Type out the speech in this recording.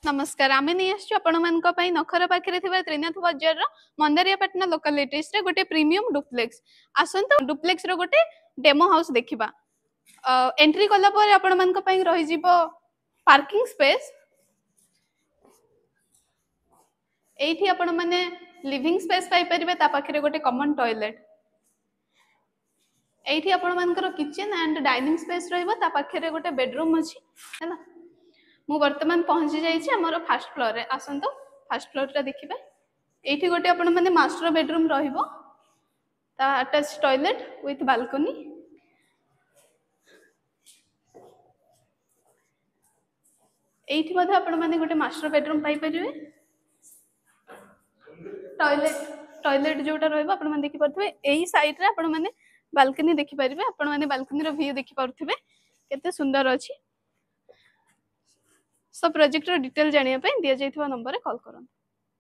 नमस्कार आम नहीं आसपी नखर पाखे त्रिनाथ बजार मंदारियापाटना लोकालिटीज रे गोटे प्रीमियम डुप्लेक्स आसतु डुप्लेक्स रो गोटे डेमो हाउस देखा एंट्री कलापर आपण मान रही पार्किंग स्पेस एठी आपण माने लिविंग स्पेस पाई परिबे ता पाखरे गोटे कॉमन टॉयलेट एठी आपण मानकर किचन एंड डाइनिंग स्पेस रहइबो ता पाखरे गोटे बेडरूम अछि हैला मु वर्तमान पहुंची जाइछि हमर फर्स्ट फ्लोर रे आसंतो फर्स्ट फ्लोर रे देखिबे एठी गोटे आपण माने मास्टर बेडरूम रहइबो ता अटैच टॉयलेट विथ बालकनी एठी मध्ये आपण माने गोटे मास्टर बेडरूम पाई परिबे टॉयलेट जोटा रहइबो आपण माने देखि परथबे एही साइड रे आपण माने बालकनी देखि परिबे आपण माने बालकनी रो व्यू देखि परथबे केते सुंदर अछि सब प्रोजेक्ट रो डिटेल जानिया पे दिया जाइथवा नंबर रे कॉल करन।